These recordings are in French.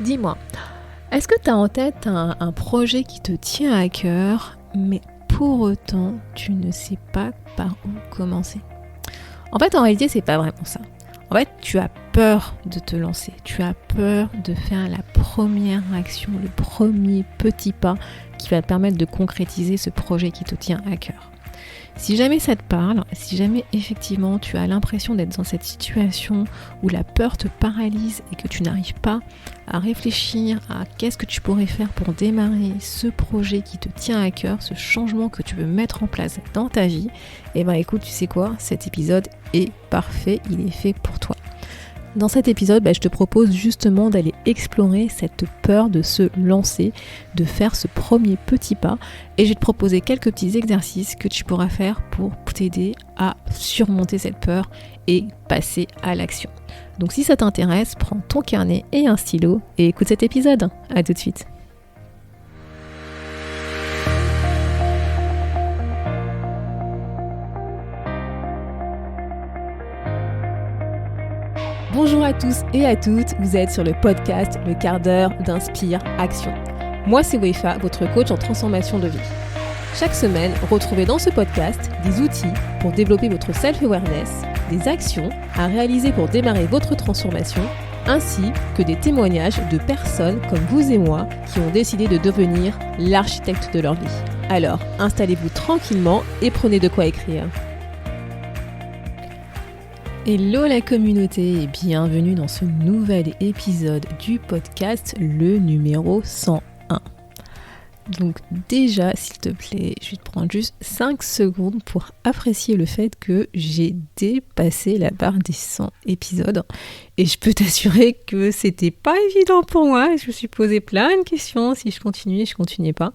Dis-moi, est-ce que tu as en tête un projet qui te tient à cœur, mais pour autant, tu ne sais pas par où commencer? En fait, en réalité, c'est pas vraiment ça. En fait, tu as peur de te lancer. Tu as peur de faire la première action, le premier petit pas qui va te permettre de concrétiser ce projet qui te tient à cœur. Si jamais ça te parle, si jamais effectivement tu as l'impression d'être dans cette situation où la peur te paralyse et que tu n'arrives pas à réfléchir à qu'est-ce que tu pourrais faire pour démarrer ce projet qui te tient à cœur, ce changement que tu veux mettre en place dans ta vie, eh ben écoute, tu sais quoi, cet épisode est parfait, il est fait pour toi. Dans cet épisode, je te propose justement d'aller explorer cette peur de se lancer, de faire ce premier petit pas. Et je vais te proposer quelques petits exercices que tu pourras faire pour t'aider à surmonter cette peur et passer à l'action. Donc si ça t'intéresse, prends ton carnet et un stylo et écoute cet épisode. À tout de suite. Bonjour à tous et à toutes, vous êtes sur le podcast Le quart d'heure d'Inspire Action. Moi c'est Wefa, votre coach en transformation de vie. Chaque semaine, retrouvez dans ce podcast des outils pour développer votre self-awareness, des actions à réaliser pour démarrer votre transformation, ainsi que des témoignages de personnes comme vous et moi qui ont décidé de devenir l'architecte de leur vie. Alors, installez-vous tranquillement et prenez de quoi écrire. Hello la communauté et bienvenue dans ce nouvel épisode du podcast, le numéro 101. Donc déjà, s'il te plaît, je vais te prendre juste 5 secondes pour apprécier le fait que j'ai dépassé la barre des 100 épisodes. Et je peux t'assurer que c'était pas évident pour moi. Je me suis posé plein de questions, si je continuais pas.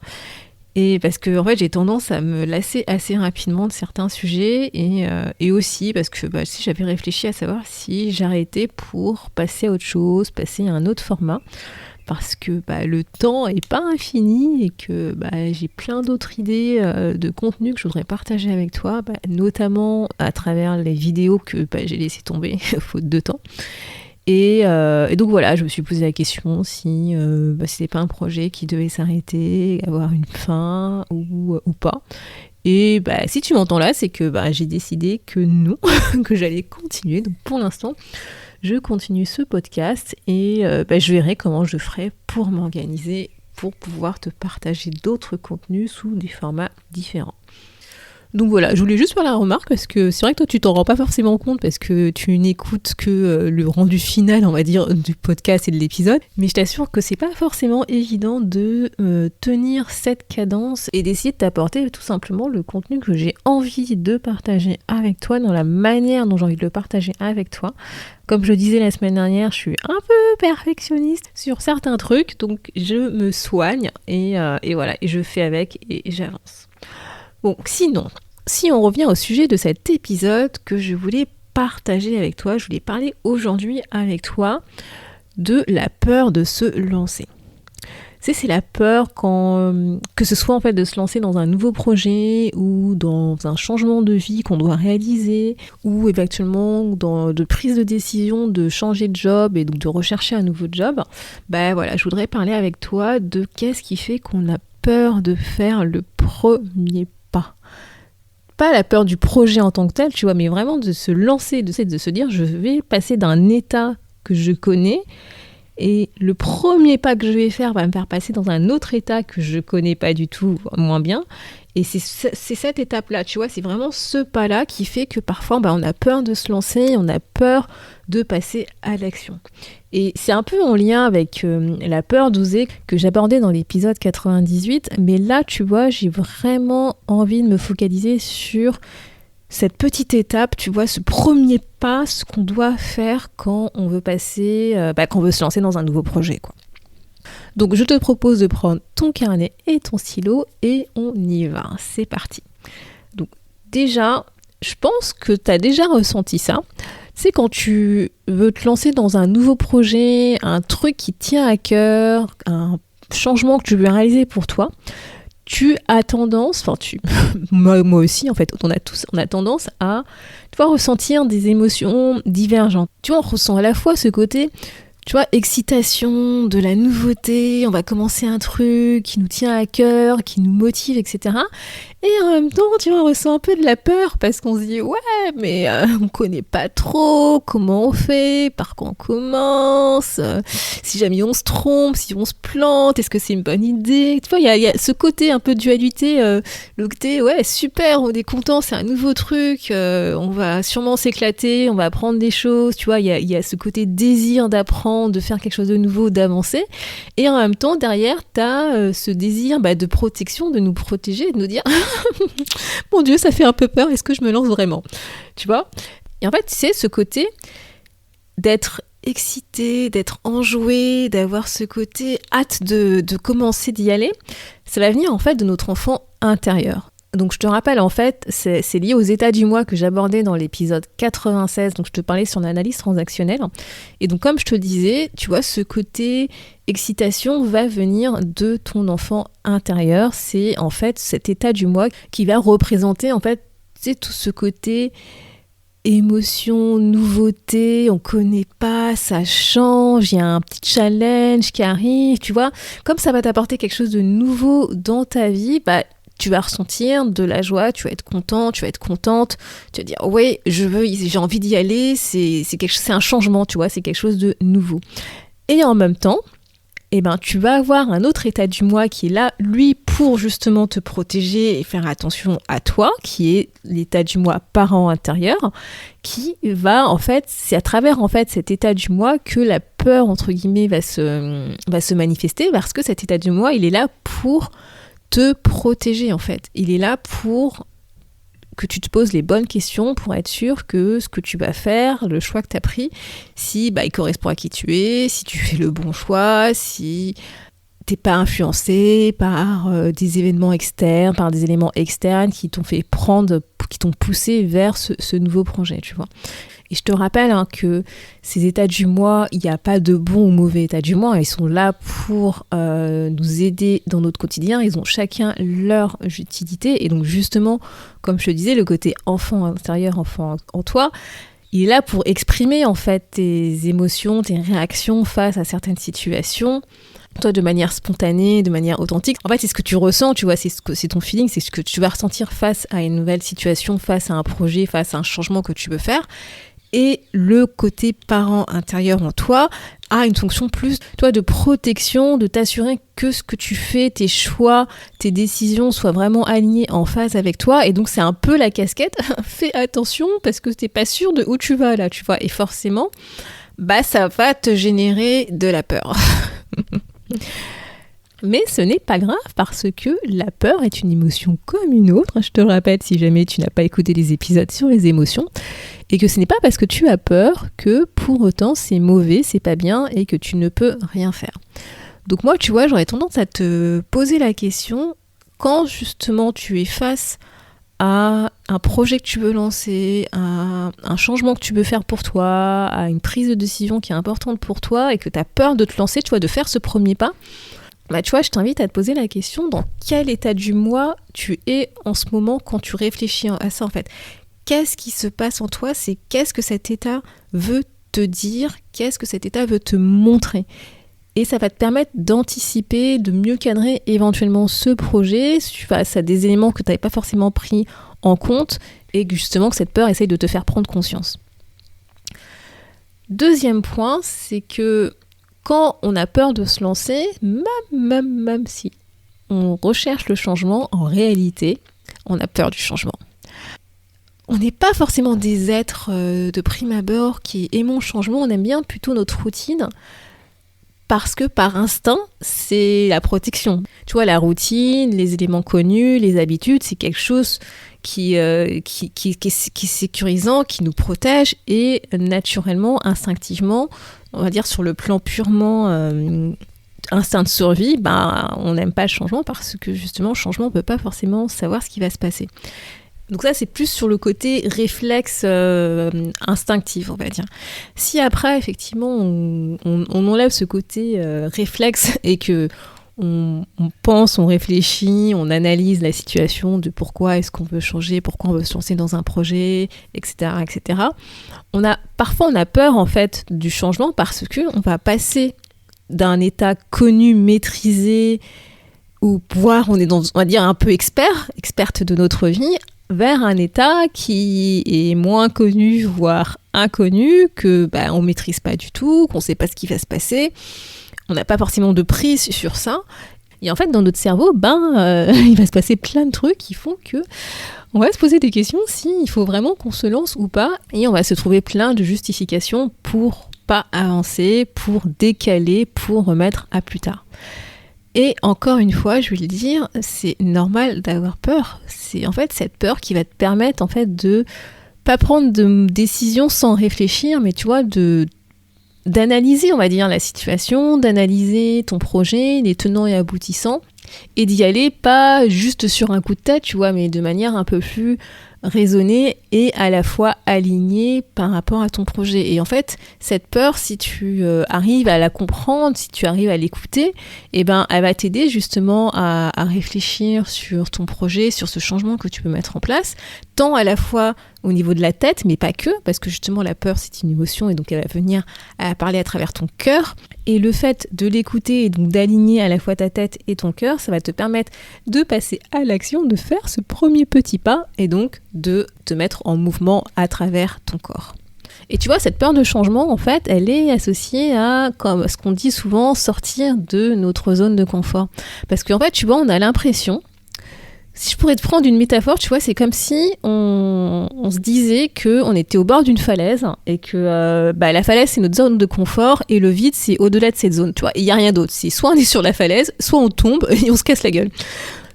Et parce que en fait j'ai tendance à me lasser assez rapidement de certains sujets et aussi parce que si j'avais réfléchi à savoir si j'arrêtais pour passer à autre chose, passer à un autre format, parce que le temps est pas infini et que j'ai plein d'autres idées de contenu que je voudrais partager avec toi, notamment à travers les vidéos que j'ai laissé tomber faute de temps. Et donc voilà, je me suis posé la question si c'était pas un projet qui devait s'arrêter, avoir une fin ou pas. Et si tu m'entends là, c'est que j'ai décidé que non, que j'allais continuer. Donc pour l'instant, je continue ce podcast et je verrai comment je ferai pour m'organiser, pour pouvoir te partager d'autres contenus sous des formats différents. Donc voilà, je voulais juste faire la remarque parce que c'est vrai que toi tu t'en rends pas forcément compte parce que tu n'écoutes que le rendu final, on va dire, du podcast et de l'épisode, mais je t'assure que c'est pas forcément évident de tenir cette cadence et d'essayer de t'apporter tout simplement le contenu que j'ai envie de partager avec toi dans la manière dont j'ai envie de le partager avec toi. Comme je disais la semaine dernière, je suis un peu perfectionniste sur certains trucs, donc je me soigne et voilà, et je fais avec et j'avance. Bon, sinon, si on revient au sujet de cet épisode que je voulais partager avec toi, je voulais parler aujourd'hui avec toi de la peur de se lancer. C'est la peur que ce soit en fait de se lancer dans un nouveau projet ou dans un changement de vie qu'on doit réaliser ou éventuellement de prise de décision de changer de job et donc de rechercher un nouveau job. Voilà, je voudrais parler avec toi de qu'est-ce qui fait qu'on a peur de faire le premier pas la peur du projet en tant que tel, tu vois, mais vraiment de se lancer, de se dire je vais passer d'un état que je connais et le premier pas que je vais faire va me faire passer dans un autre état que je connais pas du tout, moins bien. Et c'est cette étape-là, tu vois, c'est vraiment ce pas-là qui fait que parfois on a peur de se lancer, on a peur de passer à l'action. Et c'est un peu en lien avec la peur d'oser que j'abordais dans l'épisode 98, mais là, tu vois, j'ai vraiment envie de me focaliser sur cette petite étape, tu vois, ce premier pas, ce qu'on doit faire quand on veut passer, quand on veut se lancer dans un nouveau projet, quoi. Donc je te propose de prendre ton carnet et ton stylo et on y va, c'est parti. Donc déjà, je pense que tu as déjà ressenti ça. C'est quand tu veux te lancer dans un nouveau projet, un truc qui tient à cœur, un changement que tu veux réaliser pour toi, tu as tendance, moi aussi en fait, on a tendance à ressentir des émotions divergentes. Tu vois, on ressent à la fois ce côté tu vois, excitation, de la nouveauté, on va commencer un truc qui nous tient à cœur, qui nous motive, etc. Et en même temps, tu vois, on ressent un peu de la peur parce qu'on se dit, ouais, mais on connaît pas trop, comment on fait, par quoi on commence, si jamais on se trompe, si on se plante, est-ce que c'est une bonne idée? Tu vois, il y a ce côté un peu dualité, le côté, ouais, super, on est content, c'est un nouveau truc, on va sûrement s'éclater, on va apprendre des choses, tu vois, il y a ce côté désir d'apprendre, de faire quelque chose de nouveau, d'avancer. Et en même temps, derrière, t'as ce désir de protection, de nous protéger, de nous dire mon Dieu, ça fait un peu peur, est-ce que je me lance vraiment? Tu vois? Et en fait, c'est ce côté d'être excité, d'être enjoué, d'avoir ce côté hâte de commencer d'y aller, ça va venir en fait de notre enfant intérieur. Donc je te rappelle, en fait, c'est lié aux états du moi que j'abordais dans l'épisode 96, donc je te parlais sur l'analyse transactionnelle. Et donc comme je te le disais, tu vois, ce côté excitation va venir de ton enfant intérieur. C'est en fait cet état du moi qui va représenter en fait, c'est tout ce côté émotion, nouveauté, on connaît pas, ça change, il y a un petit challenge qui arrive, tu vois. Comme ça va t'apporter quelque chose de nouveau dans ta vie, tu vas ressentir de la joie, tu vas être content, tu vas être contente, tu vas dire ouais, j'ai envie d'y aller, c'est un changement, tu vois, c'est quelque chose de nouveau. Et en même temps, tu vas avoir un autre état du moi qui est là, lui, pour justement te protéger et faire attention à toi, qui est l'état du moi parent intérieur, qui va, en fait, c'est à travers, en fait, cet état du moi que la peur, entre guillemets, va se manifester, parce que cet état du moi, il est là pour te protéger, en fait. Il est là pour que tu te poses les bonnes questions pour être sûr que ce que tu vas faire, le choix que tu as pris, si il correspond à qui tu es, si tu fais le bon choix, si t'es pas influencé par des événements externes, par des éléments externes qui t'ont fait qui t'ont poussé vers ce nouveau projet, tu vois. Et je te rappelle que ces états du moi, il n'y a pas de bon ou mauvais état du moi, ils sont là pour nous aider dans notre quotidien, ils ont chacun leur utilité, et donc justement, comme je te disais, le côté enfant intérieur, enfant en toi, il est là pour exprimer en fait tes émotions, tes réactions face à certaines situations, toi de manière spontanée, de manière authentique. En fait, c'est ce que tu ressens, tu vois, c'est ton feeling, c'est ce que tu vas ressentir face à une nouvelle situation, face à un projet, face à un changement que tu veux faire. Et le côté parent intérieur en toi a une fonction plus, toi, de protection, de t'assurer que ce que tu fais, tes choix, tes décisions soient vraiment alignés en phase avec toi. Et donc, c'est un peu la casquette. Fais attention parce que t'es pas sûr de où tu vas là, tu vois. Et forcément, ça va te générer de la peur. Mais ce n'est pas grave parce que la peur est une émotion comme une autre. Je te le rappelle si jamais tu n'as pas écouté les épisodes sur les émotions. Et que ce n'est pas parce que tu as peur que pour autant c'est mauvais, c'est pas bien et que tu ne peux rien faire. Donc moi, tu vois, j'aurais tendance à te poser la question quand justement tu es face à un projet que tu veux lancer, à un changement que tu veux faire pour toi, à une prise de décision qui est importante pour toi et que tu as peur de te lancer, tu vois, de faire ce premier pas. Tu vois, je t'invite à te poser la question dans quel état du moi tu es en ce moment quand tu réfléchis à ça en fait. Qu'est-ce qui se passe en toi? C'est qu'est-ce que cet état veut te dire? Qu'est-ce que cet état veut te montrer? Et ça va te permettre d'anticiper, de mieux cadrer éventuellement ce projet face à des éléments que tu n'avais pas forcément pris en compte et que justement que cette peur essaye de te faire prendre conscience. Deuxième point, c'est que quand on a peur de se lancer, même si on recherche le changement, en réalité, on a peur du changement. On n'est pas forcément des êtres de prime abord qui aimons le changement, on aime bien plutôt notre routine parce que par instinct, c'est la protection. Tu vois, la routine, les éléments connus, les habitudes, c'est quelque chose qui est sécurisant, qui nous protège et naturellement, instinctivement, on va dire sur le plan purement instinct de survie, on n'aime pas le changement parce que justement, le changement, on ne peut pas forcément savoir ce qui va se passer. Donc ça, c'est plus sur le côté réflexe instinctif, on va dire. Si après, effectivement, on enlève ce côté réflexe et que on pense, on réfléchit, on analyse la situation de pourquoi est-ce qu'on veut changer, pourquoi on veut se lancer dans un projet, etc., etc. Parfois, on a peur en fait du changement parce qu'on va passer d'un état connu, maîtrisé, ou voire on est on va dire un peu experte de notre vie, vers un état qui est moins connu, voire inconnu, que on maîtrise pas du tout, qu'on sait pas ce qui va se passer. On n'a pas forcément de prise sur ça. Et en fait, dans notre cerveau, il va se passer plein de trucs qui font que on va se poser des questions s'il faut vraiment qu'on se lance ou pas. Et on va se trouver plein de justifications pour pas avancer, pour décaler, pour remettre à plus tard. Et encore une fois, je vais le dire, c'est normal d'avoir peur. C'est en fait cette peur qui va te permettre en fait de pas prendre de décision sans réfléchir, mais tu vois, d'analyser, on va dire, la situation, d'analyser ton projet, les tenants et aboutissants, et d'y aller pas juste sur un coup de tête, tu vois, mais de manière un peu plus raisonnée et à la fois alignée par rapport à ton projet. Et en fait, cette peur, si tu arrives à la comprendre, si tu arrives à l'écouter, elle va t'aider justement à réfléchir sur ton projet, sur ce changement que tu peux mettre en place, tant à la fois au niveau de la tête, mais pas que, parce que justement la peur c'est une émotion et donc elle va venir à parler à travers ton cœur. Et le fait de l'écouter et donc d'aligner à la fois ta tête et ton cœur, ça va te permettre de passer à l'action, de faire ce premier petit pas et donc de te mettre en mouvement à travers ton corps. Et tu vois, cette peur de changement, en fait, elle est associée à, comme ce qu'on dit souvent, sortir de notre zone de confort. Parce qu'en fait, tu vois, on a l'impression, si je pourrais te prendre une métaphore, tu vois, c'est comme si on se disait qu'on était au bord d'une falaise et que la falaise, c'est notre zone de confort et le vide, c'est au-delà de cette zone, tu vois. Il n'y a rien d'autre. C'est soit on est sur la falaise, soit on tombe et on se casse la gueule.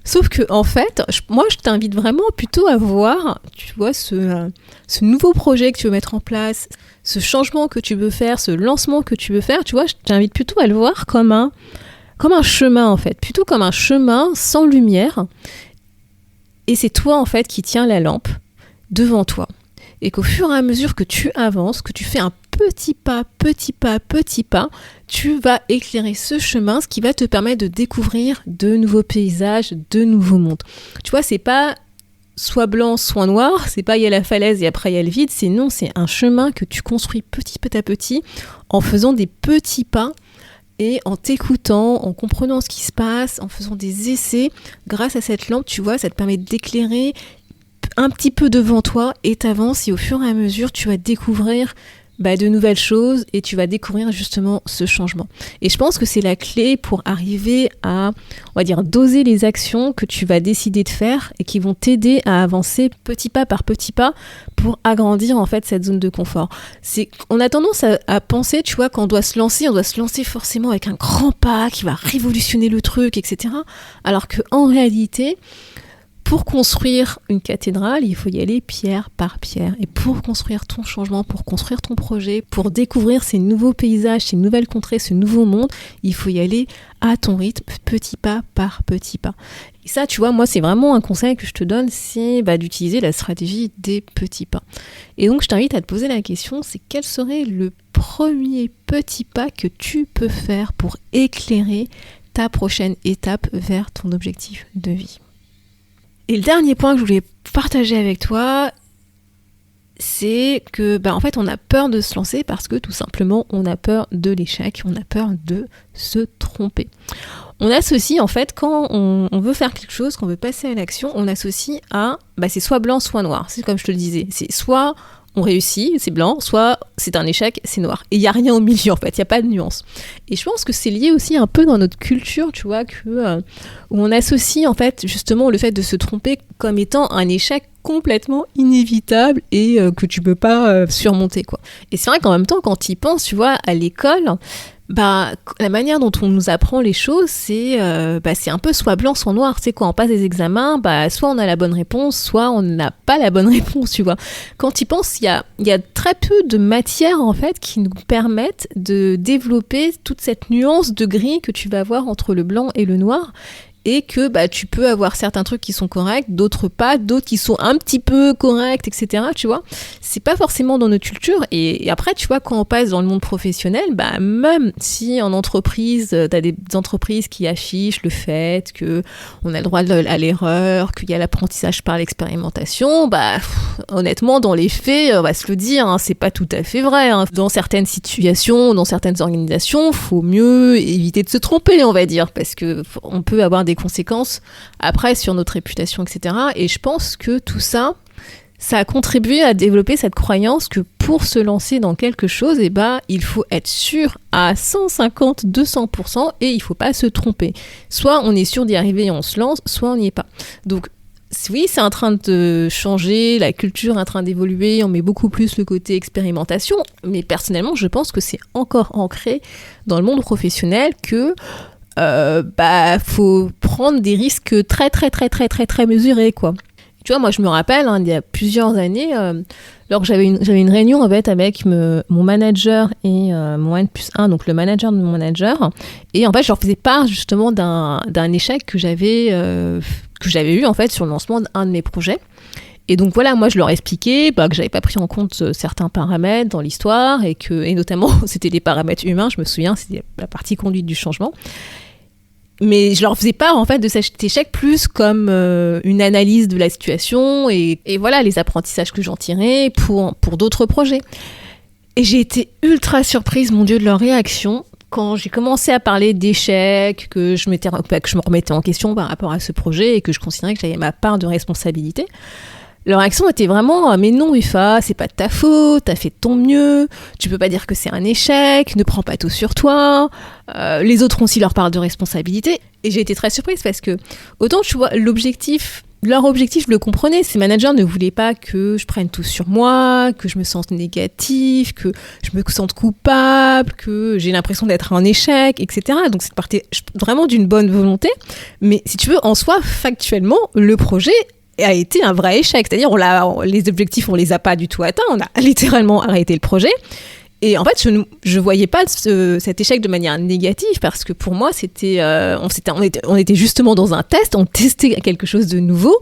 Sauf que, en fait, moi, je t'invite vraiment plutôt à voir, tu vois, ce nouveau projet que tu veux mettre en place, ce changement que tu veux faire, ce lancement que tu veux faire, tu vois, je t'invite plutôt à le voir comme un chemin, en fait. Plutôt comme un chemin sans lumière. Et c'est toi, en fait, qui tiens la lampe devant toi. Et qu'au fur et à mesure que tu avances, que tu fais un petit pas, tu vas éclairer ce chemin, ce qui va te permettre de découvrir de nouveaux paysages, de nouveaux mondes. Tu vois, c'est pas soit blanc, soit noir, c'est pas il y a la falaise et après il y a le vide, c'est un chemin que tu construis petit à petit en faisant des petits pas et en t'écoutant, en comprenant ce qui se passe, en faisant des essais. Grâce à cette lampe, tu vois, ça te permet d'éclairer un petit peu devant toi et t'avances et au fur et à mesure, tu vas découvrir de nouvelles choses et tu vas découvrir justement ce changement. Et je pense que c'est la clé pour arriver à, on va dire, doser les actions que tu vas décider de faire et qui vont t'aider à avancer petit pas par petit pas pour agrandir en fait cette zone de confort. On a tendance à penser, tu vois, qu'on doit se lancer forcément avec un grand pas qui va révolutionner le truc, etc. Alors qu'en réalité, pour construire une cathédrale, il faut y aller pierre par pierre. Et pour construire ton changement, pour construire ton projet, pour découvrir ces nouveaux paysages, ces nouvelles contrées, ce nouveau monde, il faut y aller à ton rythme, petit pas par petit pas. Et ça, tu vois, moi, c'est vraiment un conseil que je te donne, c'est d'utiliser la stratégie des petits pas. Et donc, je t'invite à te poser la question, c'est quel serait le premier petit pas que tu peux faire pour éclairer ta prochaine étape vers ton objectif de vie. Et le dernier point que je voulais partager avec toi, c'est que en fait on a peur de se lancer parce que tout simplement on a peur de l'échec, on a peur de se tromper. On associe en fait quand on veut faire quelque chose, qu'on veut passer à l'action, on associe à c'est soit blanc soit noir. C'est comme je te le disais, c'est soit on réussit, c'est blanc, soit c'est un échec, c'est noir. Et il n'y a rien au milieu en fait, il n'y a pas de nuance. Et je pense que c'est lié aussi un peu dans notre culture, tu vois, où on associe en fait justement le fait de se tromper comme étant un échec complètement inévitable et que tu peux pas surmonter, quoi. Et c'est vrai qu'en même temps, quand tu y penses, tu vois, à l'école, la manière dont on nous apprend les choses, c'est un peu soit blanc, soit noir. Tu sais, quand on passe des examens, soit on a la bonne réponse, soit on n'a pas la bonne réponse, tu vois. Quand tu y penses, il y a très peu de matières, en fait, qui nous permettent de développer toute cette nuance de gris que tu vas avoir entre le blanc et le noir. et que tu peux avoir certains trucs qui sont corrects, d'autres pas, d'autres qui sont un petit peu corrects, etc. Tu vois, c'est pas forcément dans notre culture. Et après, tu vois, quand on passe dans le monde professionnel, même si en entreprise, t'as des entreprises qui affichent le fait que on a le droit à l'erreur, qu'il y a l'apprentissage par l'expérimentation, honnêtement, dans les faits, on va se le dire, c'est pas tout à fait vrai. Dans certaines situations, dans certaines organisations, faut mieux éviter de se tromper, on va dire, parce que on peut avoir des conséquences après sur notre réputation, etc. Et je pense que tout ça a contribué à développer cette croyance que pour se lancer dans quelque chose, il faut être sûr à 150-200% et il faut pas se tromper. Soit on est sûr d'y arriver et on se lance, soit on n'y est pas. Donc oui, c'est en train de changer, la culture est en train d'évoluer, on met beaucoup plus le côté expérimentation, mais personnellement, je pense que c'est encore ancré dans le monde professionnel que faut prendre des risques très très très très très très mesurés, quoi. Tu vois, moi je me rappelle, il y a plusieurs années, lors que j'avais une réunion en fait, avec mon manager et mon N+1, donc le manager de mon manager, et en fait je leur faisais part justement d'un échec que j'avais eu en fait sur le lancement d'un de mes projets. Et donc voilà, moi je leur expliquais que j'avais pas pris en compte certains paramètres dans l'histoire et notamment c'était les paramètres humains, je me souviens, c'était la partie conduite du changement. Mais je leur faisais part en fait de cet échec plus comme une analyse de la situation et voilà les apprentissages que j'en tirais pour d'autres projets. Et j'ai été ultra surprise, mon Dieu, de leur réaction quand j'ai commencé à parler d'échecs, que je me remettais en question par rapport à ce projet et que je considérais que j'avais ma part de responsabilité. Leur réaction était vraiment « Mais non, Ufa, c'est pas de ta faute, t'as fait de ton mieux, tu peux pas dire que c'est un échec, ne prends pas tout sur toi, les autres ont aussi leur part de responsabilité. » Et j'ai été très surprise parce que, autant tu vois, leur objectif, je le comprenais. Ces managers ne voulaient pas que je prenne tout sur moi, que je me sente négative, que je me sente coupable, que j'ai l'impression d'être un échec, etc. Donc, ça partait vraiment d'une bonne volonté. Mais si tu veux, en soi, factuellement, le projet a été un vrai échec. C'est-à-dire, les objectifs, on les a pas du tout atteints. On a littéralement arrêté le projet. Et en fait, je voyais pas cet échec de manière négative parce que pour moi, on était justement dans un test, on testait quelque chose de nouveau.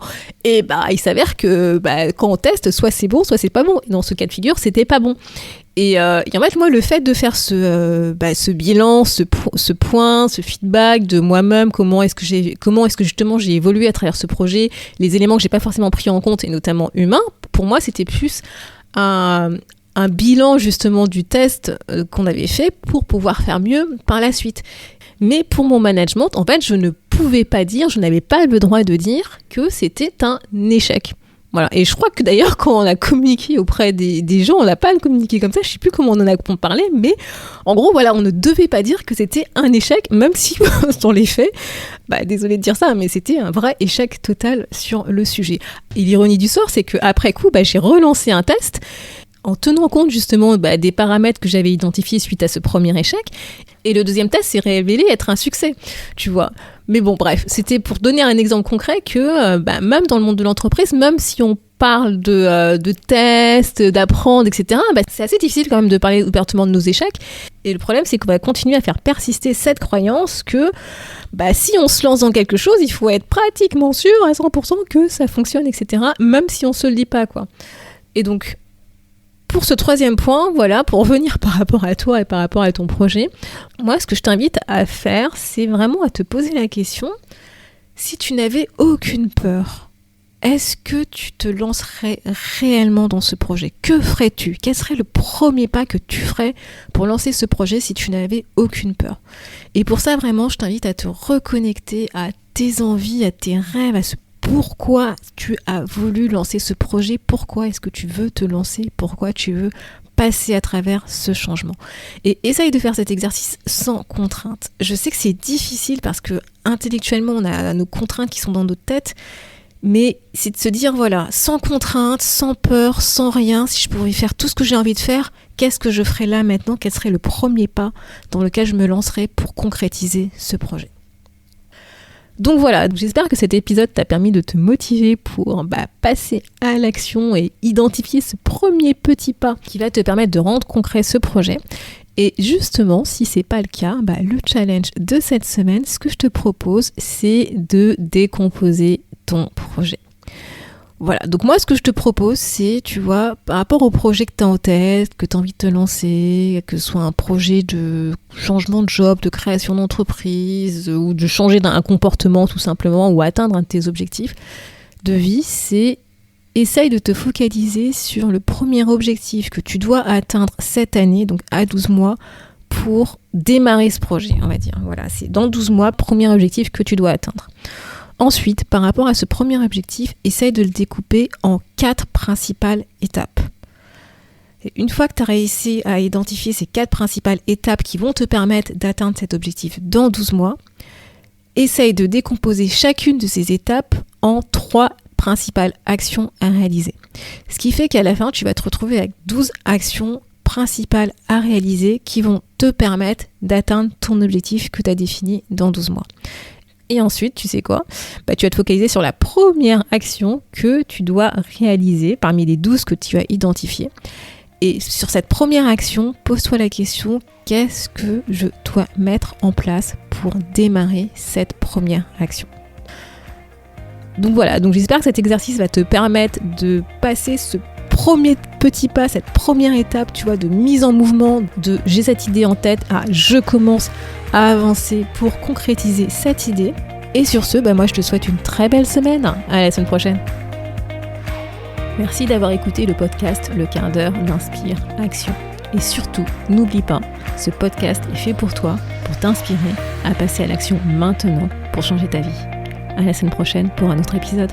Et il s'avère que quand on teste, soit c'est bon, soit c'est pas bon. Et dans ce cas de figure, c'était pas bon. Et en fait, moi, le fait de faire ce bilan, ce point, ce feedback de moi-même, comment est-ce que justement j'ai évolué à travers ce projet, les éléments que j'ai pas forcément pris en compte, et notamment humains, pour moi, c'était plus un bilan justement du test qu'on avait fait pour pouvoir faire mieux par la suite. Mais pour mon management, en fait, je ne pouvais pas dire, je n'avais pas le droit de dire que c'était un échec. Voilà. Et je crois que d'ailleurs, quand on a communiqué auprès des gens, on n'a pas communiqué comme ça, je ne sais plus comment on en a parlé, mais en gros, voilà, on ne devait pas dire que c'était un échec, même si, dans les faits, désolé de dire ça, mais c'était un vrai échec total sur le sujet. Et l'ironie du sort, c'est qu'après coup, j'ai relancé un test, en tenant compte justement des paramètres que j'avais identifiés suite à ce premier échec. Et le deuxième test s'est révélé être un succès, tu vois. Mais bon, bref, c'était pour donner un exemple concret que même dans le monde de l'entreprise, même si on parle de tests, d'apprendre, etc., c'est assez difficile quand même de parler ouvertement de nos échecs. Et le problème, c'est qu'on va continuer à faire persister cette croyance que si on se lance dans quelque chose, il faut être pratiquement sûr à 100% que ça fonctionne, etc., même si on se le dit pas, quoi. Et donc, pour ce troisième point, voilà, pour revenir par rapport à toi et par rapport à ton projet, moi, ce que je t'invite à faire, c'est vraiment à te poser la question, si tu n'avais aucune peur, est-ce que tu te lancerais réellement dans ce projet ? Que ferais-tu ? Quel serait le premier pas que tu ferais pour lancer ce projet si tu n'avais aucune peur ? Et pour ça, vraiment, je t'invite à te reconnecter à tes envies, à tes rêves, à ce pourquoi tu as voulu lancer ce projet, pourquoi est-ce que tu veux te lancer, pourquoi tu veux passer à travers ce changement. Et essaye de faire cet exercice sans contrainte. Je sais que c'est difficile parce que intellectuellement, on a nos contraintes qui sont dans notre tête, mais c'est de se dire, voilà, sans contrainte, sans peur, sans rien, si je pouvais faire tout ce que j'ai envie de faire, qu'est-ce que je ferais là maintenant ? Quel serait le premier pas dans lequel je me lancerais pour concrétiser ce projet ? Donc voilà, j'espère que cet épisode t'a permis de te motiver pour passer à l'action et identifier ce premier petit pas qui va te permettre de rendre concret ce projet. Et justement, si c'est pas le cas, le challenge de cette semaine, ce que je te propose, c'est de décomposer ton projet. Voilà, donc moi ce que je te propose, c'est, tu vois, par rapport au projet que tu as en tête, que tu as envie de te lancer, que ce soit un projet de changement de job, de création d'entreprise, ou de changer un comportement tout simplement, ou atteindre un de tes objectifs de vie, c'est essaye de te focaliser sur le premier objectif que tu dois atteindre cette année, donc à 12 mois, pour démarrer ce projet, on va dire. Voilà, c'est dans 12 mois, premier objectif que tu dois atteindre. Ensuite, par rapport à ce premier objectif, essaye de le découper en 4 principales étapes. Et une fois que tu as réussi à identifier ces 4 principales étapes qui vont te permettre d'atteindre cet objectif dans 12 mois, essaye de décomposer chacune de ces étapes en 3 principales actions à réaliser. Ce qui fait qu'à la fin, tu vas te retrouver avec 12 actions principales à réaliser qui vont te permettre d'atteindre ton objectif que tu as défini dans 12 mois. Et ensuite, tu sais quoi ? Tu vas te focaliser sur la première action que tu dois réaliser parmi les 12 que tu as identifiées. Et sur cette première action, pose-toi la question, qu'est-ce que je dois mettre en place pour démarrer cette première action ? Donc voilà, j'espère que cet exercice va te permettre de passer ce premier petit pas, cette première étape, tu vois, de mise en mouvement, de j'ai cette idée en tête, je commence à avancer pour concrétiser cette idée. Et sur ce, moi je te souhaite une très belle semaine. À la semaine prochaine. Merci d'avoir écouté le podcast Le quart d'heure d'Inspire Action. Et surtout, n'oublie pas, ce podcast est fait pour toi, pour t'inspirer à passer à l'action maintenant pour changer ta vie. À la semaine prochaine pour un autre épisode.